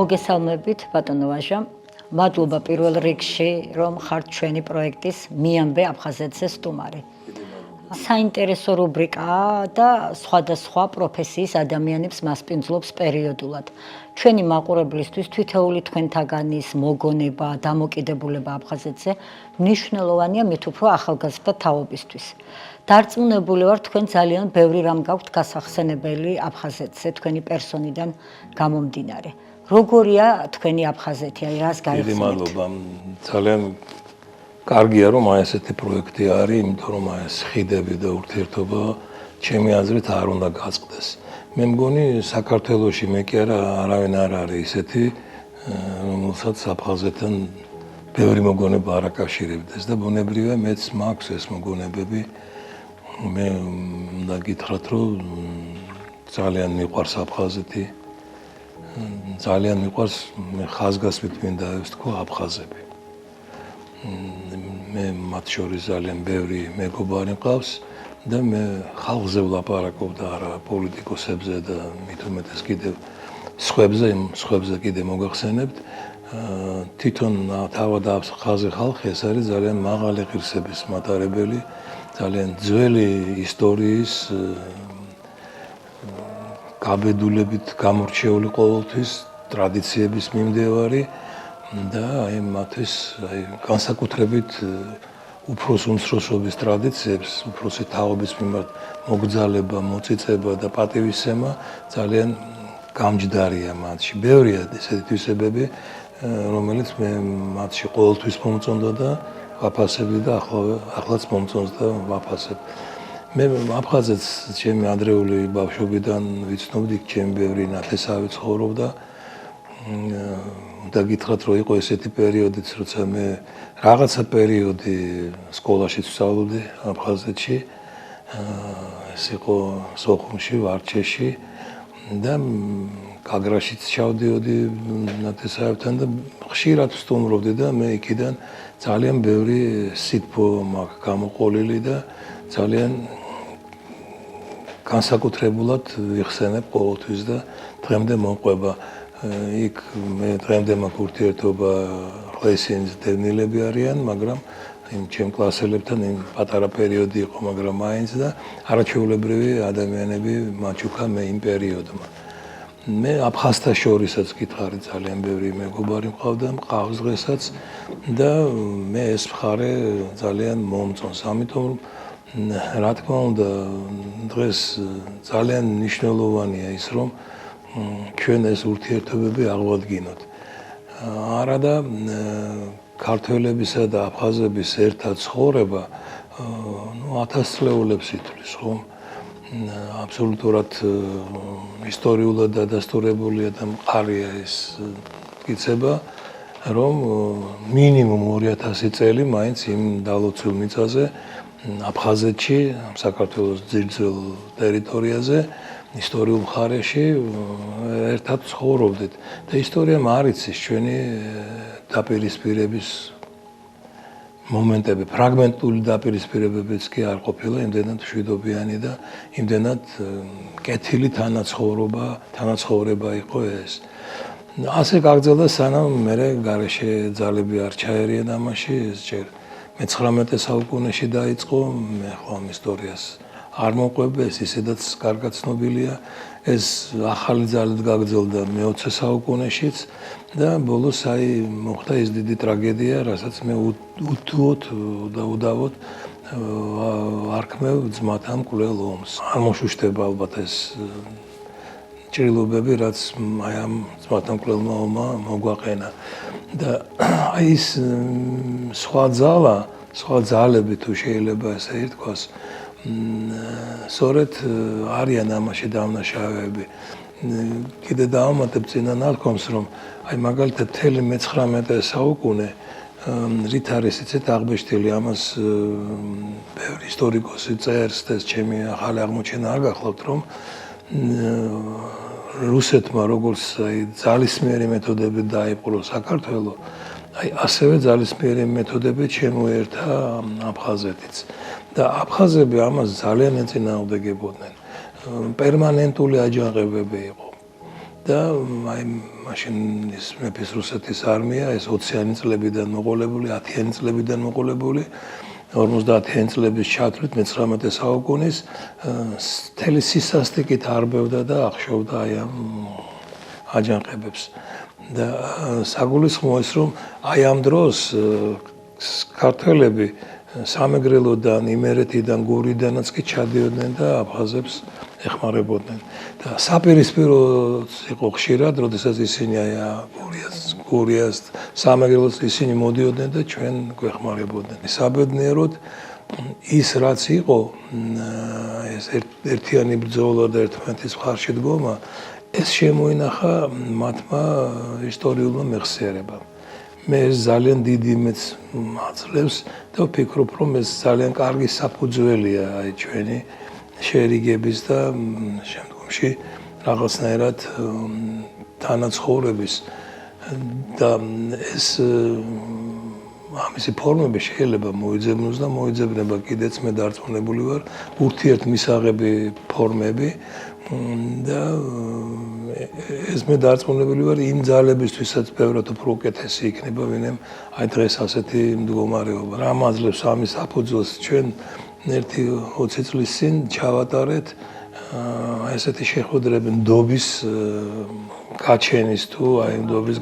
მოგესალმებით ბატონო ვაჟა. მადლობა პირველ რიგში, რომ ხართ ჩვენი პროექტის მიამბე აფხაზეთზე სტუმარი. საინტერესო რუბრიკაა და სხვადასხვა პროფესიის ადამიანებს მასპინძლობს პერიოდულად. ჩვენი მაყურებლისთვის თითოეული თქვენთაგანის მოგონება, დამოკიდებულება აფხაზეთზე მნიშვნელოვანია მით უფრო ახალგაზრდა თაობისთვის. დარწმუნებული ვარ, თქვენ ძალიან ბევრი რამ გაქვთ გასახსენებელი აფხაზეთზე, თქვენი პერსონიდან გამომდინარე. როგორია თქვენი აფხაზეთი, აი რას გაიხსენებთ? დიდი მადლობა. ძალიან კარგია რომ აი ესეთი პროექტი არის, იმიტომ რომ აი ეს ხიდები და ურთიერთობა ჩემი აზრით არ უნდა გაწყდეს. მე მგონი საქართველოში მე კი არავინ არ არის ისეთი, რომელსაც აფხაზეთთან ბევრი მოგონება არ აკავშირებდეს და ბუნებრივია მეც მაქვს ეს მოგონებები. მე უნდა გითხრათ რომ ძალიან მიყვარს აფხაზეთი. ძალიან მიყვარს მე ხაზგასმით მინდა ეს თქვა აფხაზები. მე მათ შორის ძალიან ბევრი მეგობარი მყავს და მე ხალხზე ვლაპარაკობ და არა პოლიტიკოსებზე და მით უმეტეს კიდევ სხვებზე კიდევ მოგახსენებთ. თვითონ თავად აფხაზი ხალხი ეს არის ძალიან მაღალი ღირსების მატარებელი, ძალიან ძველი ისტორიის გაბედულებით გამორჩეული ყოველთვის ტრადიციების მიმდევარი და აი მათთვის აი განსაკუთრებით უფროს უმცროსობის ტრადიციებს, უფროსი თაობის მიმართ მოგზალება, მოწიწება და პატივისცემა ძალიან გამჯდარია მათში. ბევრია ესეთი თვისებები, რომელიც მე მათში ყოველთვის მომწონდა და ვაფასებდი და ახლაც მომწონს და ვაფასებ. მე აფხაზეთს ჩემი ადრეული ბავშვობიდან ვიცნობდი, ჩემი ბევრი ნათესავი ცხოვრობდა. და გითხრათ რომ იყო ესეთი პერიოდიც, როცა მე რაღაცა პერიოდი სკოლაში ვსწავლობდი აფხაზეთში. ეს იყო სოხუმში, ვარჩეში და გაგრაშიც ჩავდიოდი ნათესავებთან და ხშირად ვსტუმრობდი და მე იქიდან ძალიან ბევრი სითბო მაქვს გამოყოლილი და ძალიან განსაკუთრებულად ვიხსენებ ყოველთვის და დღემდე მომყვება. იქ მე დღემდე მაქვს ურთიერთობა, ხო ისინი დევნილები არიან, მაგრამ იმ ჩემ კლასელებთან იმ პატარა პერიოდი იყო, მაგრამ მაინც და არაჩვეულებრივი ადამიანები მაჩუქა მე იმ პერიოდმა. მე აფხაზთა შორისაც გითხარი ძალიან ბევრი მეგობარი მყავდა, მყავს დღესაც და მე ეს მხარე ძალიან მომწონს. ამიტომ რა თქმა უნდა, დღეს ძალიან მნიშვნელოვანია ის, რომ ჩვენ ეს ურთიერთობები აღვადგინოთ. არადა ქართველებისა და აფხაზების ერთად ცხოვრება, ათასწლეულებს ითვლის, ხო? აბსოლუტურად ისტორიულად დადასტურებულია და მყარია ეს მტკიცება, რომ მინიმუმ 2000 წელი მაინც იმ დალოცულ მიწაზე აფხაზეთში, საქართველოს ძირძველ ტერიტორიაზე, ისტორიულ მხარეში ერთად ცხოვრობდით და ისტორიამ არ იცის ჩვენი დაპირისპირების მომენტები, ფრაგმენტული დაპირისპირებებიც კი არ ყოფილა, იმდენად მშვიდობიანი და იმდენად კეთილი თანაცხოვრება იყო ეს. ასე გაგრძელდა სანამ მე გარეშე ძალები არ ჩაერიან ამაში, ეს ჯერ მე-19 საუკუნეში დაიწყო, მე ხო ამ ისტორიას არ მომყვებ, ეს ისედაც კარგად ცნობილია, ეს ახალი ძალით გაგრძელდა მე-20 საუკუნეშიც და ბოლოს აი მოხდა ეს დიდი ტრაგედია, რასაც მე უთუოდ და უდავოდ ვარქმევ ძმათა მკვლელ ომს. არ მოშუშტება ალბათ ეს ჭრილობები, რაც აი ამ ძმათა მკვლელმა ომმა მოგვაყენა. და აი ეს სხვა ძალები თუ შეიძლება ესე ითქვას, სწორედ არიან ამაში დამნაშავეები. კიდე დავამატებ წინა ნათქვამს, რომ აი მაგალითად მთელი მე-19 საუკუნე რით არის იცით აღბეჭდილი, ამას ბევრი ისტორიკოსი წერს და ეს ჩემი ახალი აღმოჩენა არ გახლავთ, რომ რუსეთმა როგორც აი ძალისმიერი მეთოდები დაიპყრო საქართველო, აი ასევე ძალისმიერი მეთოდები შემოერთა აფხაზეთიც. და აფხაზები ამას ძალიან ეწინააღმდეგებოდნენ. პერმანენტული აჯანყებები იყო. და აი მაშინ ის მეფის რუსეთის არმია ეს 20-იანი წლებიდან მოყოლებული, 10-იანი წლებიდან მოყოლებული 50-იანი წლების ჩათვლით 19 საუკუნის მთელი სისასტიკით არბევდა და ახშობდა აი ამ აჯანყებებს. და საგულისხმოა ის რომ აი ამ დროს ქართველები სამეგრელოდან, იმერეთიდან, გურიდანაც კი ჩადიოდნენ და აფხაზებს ეხმარებოდნენ. და საპირისპირო იყო ხშირად, როდესაც ისინი აი გურიას სამეგრელოს ისინი მოდიოდნენ და ჩვენ გვეხმარებოდნენ. საბედნიეროდ ის რაც იყო ეს ერთიანი ბრძოლა და ერთმანეთის მხარში დგომა ეს შემოინახა მათმა ისტორიულმა მეხსიერებამ. მე ძალიან დიდი იმედს მაძლევს და ვფიქრობ, რომ ეს ძალიან კარგი საფუძველია აი ჩვენი შერიგების და შემდგომში რაღაცნაირად თანაცხოვრების და ეს ამისი ფორმები შეიძლება მოიძებნოს და მოიძებნება კიდეც მე დარწმუნებული ვარ ურთიერთმისაღები ფორმები და ეს მე დარწმუნებული ვარ იმ ძალებისთვისაც ბევრად უფრო უკეთესი იქნება ვინმე აი დღეს ასეთი მდგომარეობა. რა მაძლევს ამის საფუძველს ჩვენ ერთი 20 წლის წინ ჩავატარეთ ესეთი შეხვედრები ნდობის გაჩენის თუ აი ნდობის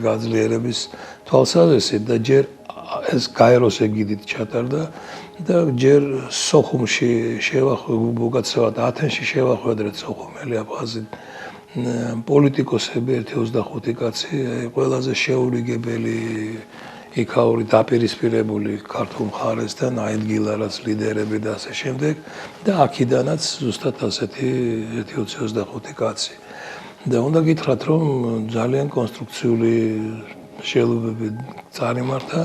გაძლიერების თვალსაზრისით და ჯერ ეს გაეროს ეგიდით ჩატარდა და ჯერ სოხუმში უკაცრავად ათენში შევახვედრეთ სოხუმელი აფხაზი პოლიტიკოსები 1-25 კაცი ყველაზე შეურიგებელი იქაური დაპირისპირებული ქართულ მხარესთან აიდგილა რაც ლიდერები და ასე შემდეგ და აქედანაც ზუსტად ასეთი 1-25 კაცი და უნდა გითხრათ რომ ძალიან კონსტრუქციული შეელობები წარიმართა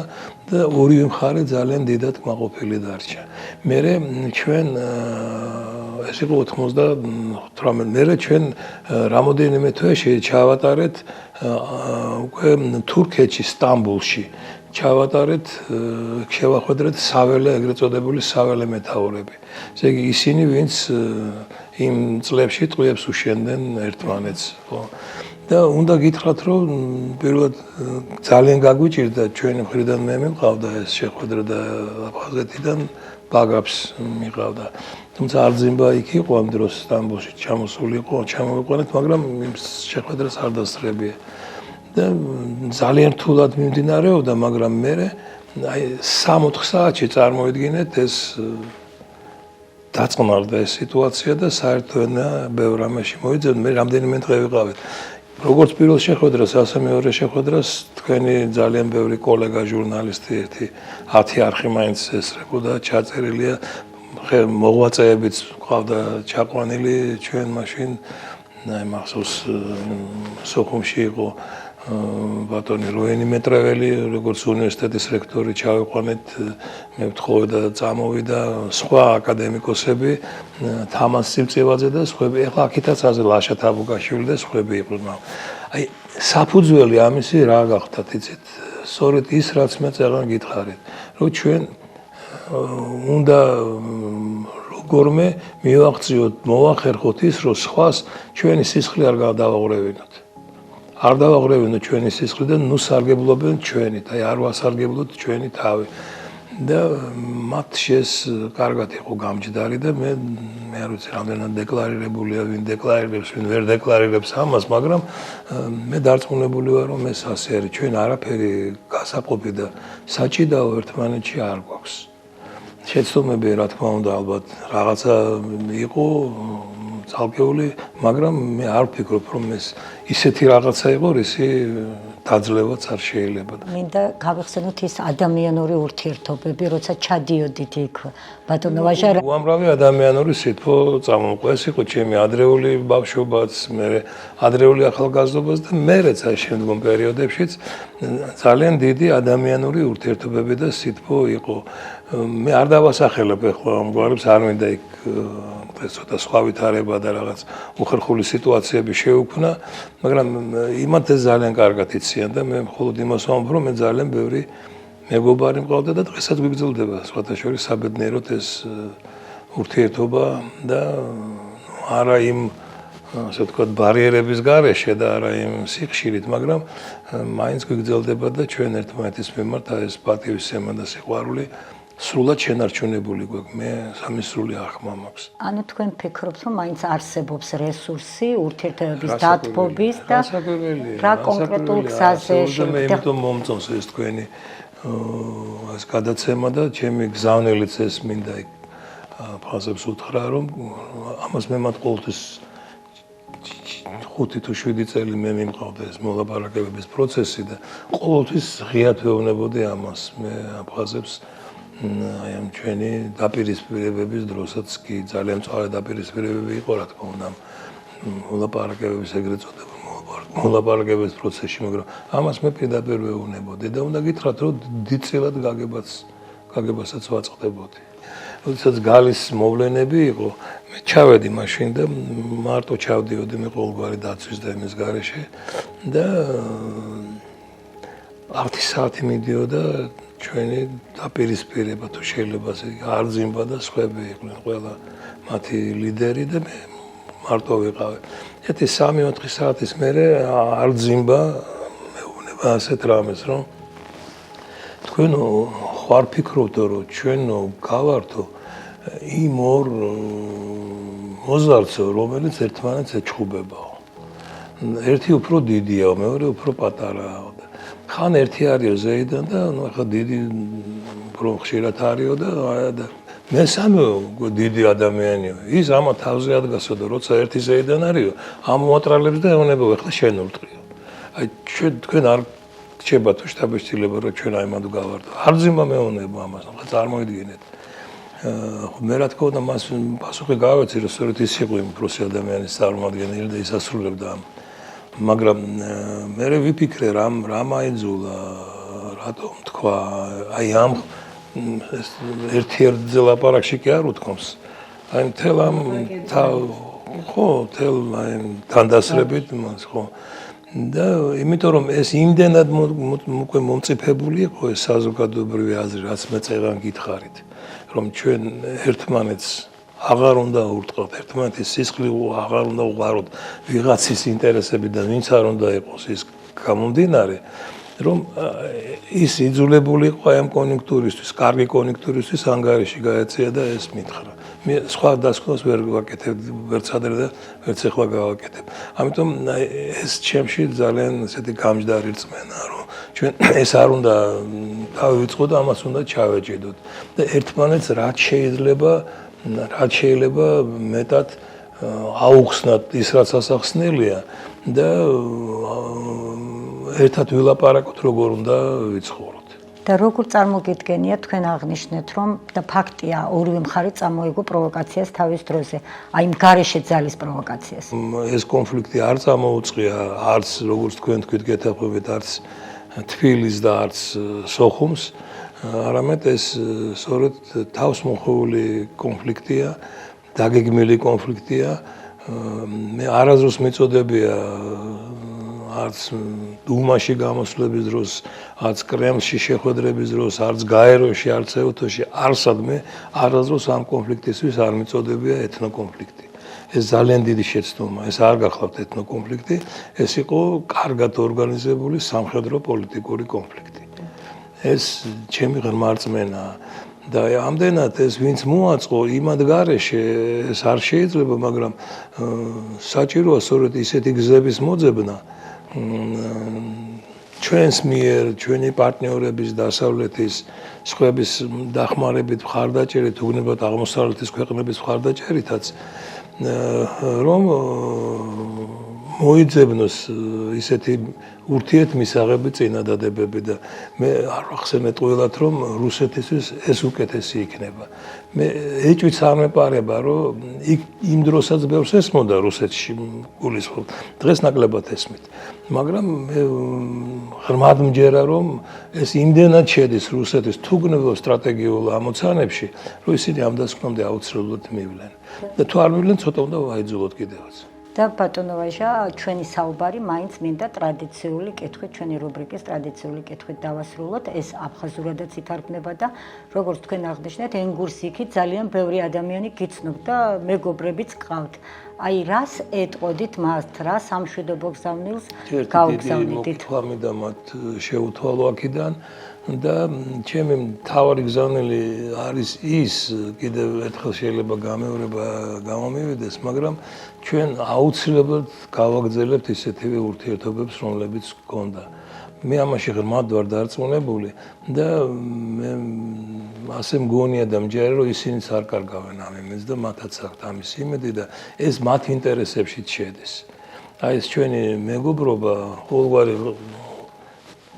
და ორივე მხარე ძალიან დიდად კმაყოფილი დარჩა. მერე ჩვენ ეს იყო 98 მერე ჩვენ რამოდენიმე თვეში ჩავატარეთ უკვე თურქეთში სტამბოლში ჩავატარეთ შევახვედრეთ საველე ეგრეთ წოდებული საველე მეთაურები. ესე იგი ისინი ვინც იმ წლებში ტყვიებს უშენდნენ ერთმანეთს ხო და უნდა გითხრათ რომ პირველად ძალიან გაგვიჭირდა ჩვენი მხრიდან მე მიყავდა ეს შეხვედრა და აფხაზეთიდან ბაგრაფს მიყავდა თუმცა არძიმბა იქ იყო ამ დროს სტამბოლში ჩამოსული იყო ჩამოვიყვანეთ მაგრამ იმ შეხვედრას არ დასწრებია და ძალიან რთულად მიმდინარეობდა მაგრამ მე აი 3-4 საათში წარმოვიდგინეთ ეს დაწყნარდა ეს სიტუაცია და საერთოდ ბევრ რამეში მოიძებნა მე რამდენიმე დღე ვიყავით როგორც პირველ შეხვედრას, ასე მეორე შეხვედრას თქვენი ძალიან ბევრი კოლეგა ჟურნალისტი ერთი 10 არხი მაინც ესწრებოდა, ჩაწერილია მოღვაწეებიც ყავდა ჩაყვანილი ჩვენ მაშინ აი მახსოვს სოხუმში იყო ბატონი როენი მეტრეველი, როგორც უნივერსიტეტის რექტორი ჩავიყვანეთ, მე ვთხოვე და წამოვიდა სხვა აკადემიკოსები, თამაზ სილწევაძე და სხვები. ეხლა აქითაც ასე ლაშა თაბუკაშვილი და სხვები იყვნენ. აი საფუძველი ამისი რა გახდათ, იცით? სწორედ ის რაც მე წერან გითხარით, რომ ჩვენ უნდა როგორმე მივაღწიოთ, მოვახერხოთ ის, რომ სხვას ჩვენი სისხლი არ გადავაყრევინოთ. არ დავაყრევინოთ ჩვენი სისხლი და ნუ სარგებლობენ ჩვენით, აი არ ვასარგებლოთ ჩვენი თავი. და მათ ეს კარგად იყო გამჯდარი და მე არ ვიცი რამდენად დეკლარირებულია, ვინ დეკლარირებს, ვინ ვერ დეკლარირებს ამას, მაგრამ მე დარწმუნებული ვარ, რომ ეს ასე არის. ჩვენ არაფერი გასაყოფი და საჭიდაო ერთმანეთში არ გვაქვს. შეცდომები რა თქმა უნდა ალბათ რაღაცა იყო ცალკეული, მაგრამ მე არ ვფიქრობ, რომ ეს ისეთი რაღაცა იყო, რისი დაძლევაც არ შეიძლება. მინდა გავიხსენოთ ის ადამიანური ურთიერთობები, როცა ჩადიოდით იქ ბატონო ვაჟა. უამრავი ადამიანური სითბო წამოყვა. ეს იყო ჩემი ადრეული ბავშვობაც, მე ადრეული ახალგაზრდობაც და მერეც აი შემდგომ პერიოდებშიც ძალიან დიდი ადამიანური ურთიერთობები და სითბო იყო. მე არ დავასახელებ ახლა ამგვარებს, არ მინდა იქ ცოტა სხვა ვითარება და რაღაც უხერხული სიტუაციები შეუქმნა, მაგრამ იმათ ეს ძალიან კარგად იციან და მე მხოლოდ იმას ვამბობ, რომ მე ძალიან ბევრი მეგობარი მყავდა და დღესაც გვიგრძელდება სხვათა შორის საბედნიეროდ ეს ურთიერთობა და არა იმ ასე ვთქვათ, ბარიერების გარეშე და არა იმ სიხშირით, მაგრამ მაინც გვიგრძელდება და ჩვენ ერთმანეთის მიმართ ეს პატივისცემა და სიყვარული სრულად შენარჩუნებული გვაქვს. მე სამი სრული აღქმა მაქვს. ანუ თქვენ ფიქრობთ, რომ მაინც არსებობს რესურსი ურთიერთობების დათბობის და რა კონკრეტულ გზაზე მე იმიტომ მომწონს ეს თქვენი ეს გადაცემა და ჩემი გზავნილიც ეს მინდა ფაზებს უთხრა, რომ ამას მე მათ ყოველთვის 5 თუ 7 წელი მე მიმყავდა ეს მოლაპარაკებების პროცესი და ყოველთვის ღიად ვეუბნებოდი ამას მე აფხაზებს აი ამ ჩვენი დაპირისპირებების დროსაც კი ძალიან მწვავე დაპირისპირებები იყო რა თქმა უნდა მოლაპარაკებების ეგრეთ წოდებულ მოლაპარაკებების პროცესში, მაგრამ ამას მე პირდაპირ ვეუბნებოდი და უნდა გითხრათ, რომ დიდწილად გაგებასაც ვაწყდებოდი. როდესაც გალის მოვლენები იყო, მე ჩავედი მაშინ და მარტო ჩავდიოდი მე ყოველგვარი დაცვის და იმის გარეშე და 10 საათი მიდიოდა ჩვენი დაპირისპირება თუ შეიძლება არძიმბა და სხვები იყვნენ ყველა მათი ლიდერი და მე მარტო ვიყავი. 3-4 საათის მერე არძიმბა მეუბნება ასეთ რამეს, რომ თქვენ ხარ ფიქრობთ, რომ ჩვენ გავართო იმ ორ მოზარდს, რომელიც ერთმანეთს ეჩხუბებაო. ერთი უფრო დიდია, მეორე უფრო პატარაა. ხან ერთი არისო ზეიდან და ახლა დიდი უფრო ხშირად არისო და მესამე დიდი ადამიანია. ის ამა თავზე ადგასო და როცა ერთი ზეიდან არისო, ამ მოატრალებს და ეუბნება ახლა შენ ურტყიო. აი თქვენ არ რჩება თუ შტაბის-ცილება რომ ჩვენ აი მანდ გავარდო. არ ძიმა მეუბნება ამას, ახლა წარმოიდგინეთ. მე რა თქმა უნდა მას პასუხი გავეცი რომ სწორედ ის იყო იმ პროსი ადამიანის წარმოადგენელი და ის ასრულებდა ამ მაგრამ მე ვიფიქრე რა მაიძულა რატომ თქვა აი ამ ერთ-ერთ ლაპარაკში კი არ უთქვამს აი მთელ ამ ხო მთელ აი თანდასრებით მას ხო და იმიტომ რომ ეს იმდენად უკვე მომწიფებული იყო ეს საზოგადოებრივი აზრი რაც მე წეგან გითხარით რომ ჩვენ ერთმანეთს აღარ უნდა ურტყოთ ერთმანეთის სისხლი აღარ უნდა უყაროთ ვიღაცის ინტერესებიდან ვინც არ უნდა იყოს ის გამომდინარე რომ ის იძულებული იყო ამ კონიუნქტურისთვის კარგი კონიუნქტურისთვის ანგარიში გაეწია და ეს მითხრა მე სხვა დასკვნას ვერ ვაკეთებ ვერც ადრე და ვერც ახლა გავაკეთებ ამიტომ ეს ჩემში ძალიან ესეთი გამჯდარი რწმენა რომ ჩვენ ეს არ უნდა დავიწყოთ და ამას უნდა ჩავეჭიდოთ და ერთმანეთს რაც შეიძლება მეტად აუხსნათ ის რაც ასახსნელია და ერთად ვილაპარაკოთ როგორ უნდა ვიცხოვროთ. და როგორ წარმოგიდგენია თქვენ აღნიშნეთ რომ და ფაქტია ორივე მხარე წამოიგო პროვოკაციას თავის დროზე. აი იმ გარეშე ძალის პროვოკაციას. ეს კონფლიქტი არ წამოუწყია არც როგორც თქვენ თქვით გეთახმებით არც თბილის და არც სოხუმს არამედ ეს სწორედ თავს მოხეული კონფლიქტია, დაგეგმილი კონფლიქტია. მე არასდროს მიწოდებია არც დუმაში გამოსვლების დროს, არც კრემლში შეხვედრების დროს, არც გაეროში, არც ეუთოში, არცადმე არასდროს ამ კონფლიქტისთვის არ მიწოდებია ეთნოკონფლიქტი. ეს ძალიან დიდი შეცდომა, ეს არ გახლავთ ეთნოკონფლიქტი, ეს იყო კარგად ორგანიზებული სამხედრო პოლიტიკური კონფლიქტი. ეს ჩემი ღრმა რწმენაა და ამდენად ეს ვინც მოაწყო იმად გარეშე ეს არ შეიძლება მაგრამ საჭიროა სწორედ ისეთი გზების მოძებნა ჩვენს მიერ ჩვენი პარტნიორების დასავლეთის სხვების დახმარებით მხარდაჭერით უგნებოდ აღმოსავლეთის ქვეყნების მხარდაჭერითაც რომ მოიძებნოს ისეთი ურთიერთმისაღები წინადადებები და მე არ ვახსენეთ ყველათ რომ რუსეთისთვის ეს უკეთესი იქნება. მე ეჭვიც არ მეპარება რომ იმ დროსაც ბევრს ესმოდა რუსეთში გულისხმობ. დღეს ნაკლებად ესმით. მაგრამ მე ღრმად მჯერა რომ ეს იმდენად შედის რუსეთის თუგნებელ სტრატეგიულ ამოცანებში, რომ ისინი ამ დასკვნამდე აუცილებლად მივლენ. და თუ არ მივლენ, ცოტა უნდა ვაიძულოთ კიდევაც. და ბატონო ვაჟა, ჩვენი საუბარი მაინც მინდა ტრადიციული კითხვით, ჩვენი რუბრიკის ტრადიციული კითხვით დავასრულოთ. ეს აფხაზურადაც ითარგმნება და როგორც თქვენ აღნიშნეთ, ენგურს იქით ძალიან ბევრი ადამიანი გიცნობთ და მეგობრებიც გყავთ. აი რას ეტყოდით მათ, რა სამშვიდობო გზავნილს ერთი გავგზავნიდით? მოკითხვა მინდა მათ შეუთვალო აქედან და ჩემი მთავარი გზავნილი არის ის, კიდევ ერთხელ შეიძლება გამეორება გამომივიდეს, მაგრამ ჩვენ აუცილებლად გავაგრძელებთ ისეთივე ურთიერთობებს, რომლებიც გქონდა. მე ამაში ღრმად ვარ დარწმუნებული და მე ასე მგონია და მჯერა რომ ისინიც არ კარგავენ ამ იმედს და მათაც აქვთ ამის იმედი და ეს მათ ინტერესებშიც შედის. აი ეს ჩვენი მეგობრობა ყოველგვარი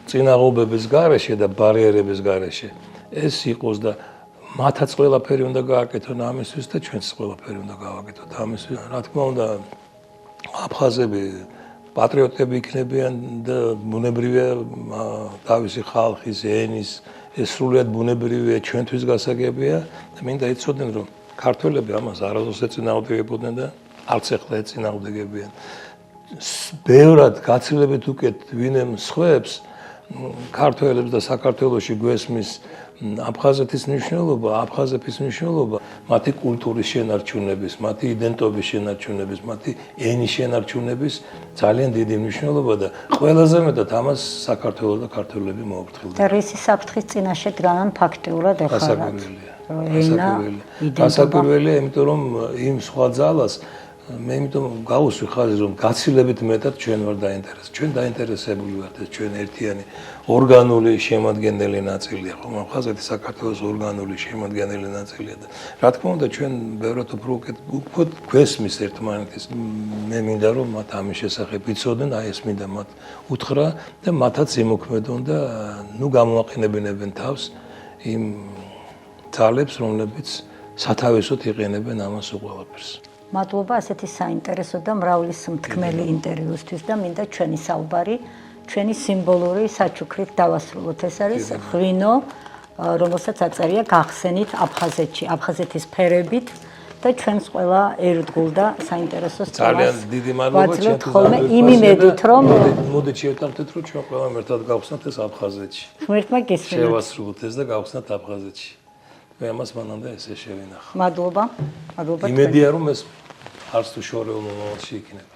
წინაღობების გარეშე და ბარიერების გარეშე ეს იყოს და მათაც ყველაფერი უნდა გააკეთონ ამისთვის და ჩვენც ყველაფერი უნდა გავაკეთოთ ამისთვის. რა თქმა უნდა აფხაზები პატრიოტები იქნებიან და ბუნებრივია თავისი ხალხის ენის ეს სრულიად ბუნებრივია ჩვენთვის გასაგებია და მინდა იცოდნენ რომ ქართველები ამას არასდროს ეწინააღმდეგებოდნენ და არც ახლა ეწინააღმდეგებიან. ბევრად გაცილებით უკეთ ვინმე მსხვერპლს ქართველებს და საქართველოში გვესმის აფხაზეთის მნიშვნელობა, აფხაზების მნიშვნელობა, მათი კულტურის შენარჩუნების, მათი იდენტობის შენარჩუნების, მათი ენის შენარჩუნების ძალიან დიდი მნიშვნელობა და ყველაზე მეტად ამას საქართველოს და ქართველები მოაფრთხილდნენ. და რისი საფრთხის წინაშე დგანან ფაქტიურად ეხარათ. გასაკვირველია, იმიტომ რომ იმ სხვა ძალას მე იმიტომ გავუსვი ხაზი რომ გაცილებით მეტად ჩვენ ვარ დაინტერესებული. ჩვენ დაინტერესებული ვართ ეს ჩვენ ერთიანი ორგანული შემადგენელი ნაწილია, ხომ? აფხაზეთი საქართველოს ორგანული შემადგენელი ნაწილია და რა თქმა უნდა ჩვენ ბევრად უფრო უკეთ გვესმის ერთმანეთის. მე მინდა რომ მათ ამის შესახებ იცოდნენ, აი ეს მინდა მათ უთხრა და მათაც იმოქმედონ და ნუ გამოაყენებინებენ თავს იმ ძალებს, რომლებიც სათავესოდ იყენებენ ამას უყურებელს. მადლობა ასეთი საინტერესო და მრავლის მთქმელი ინტერვიუსთვის და მინდა ჩვენი საუბარი, ჩვენი სიმბოლური საჩუქრით დავასრულოთ. ეს არის ღვინო, რომელსაც აწერია გახსენით აფხაზეთში, აფხაზეთის ფერებით და ჩვენს ყველა ერთგულ და საინტერესო სტილს. ძალიან დიდი მადლობა ჩვენთვის. იმ იმედით რომ მოდით შევთანხმდეთ რომ ჩვენ ყველა ერთად გავხსნათ ეს აფხაზეთში. ღმერთმა გესმენთ. შევასრულოთ ეს და გავხსნათ აფხაზეთში. მე ამას მანამდე ესე შევინახავ. მადლობა. მადლობა. იმედია რომ ეს არც თუ შორეულ მომავალში იქნება.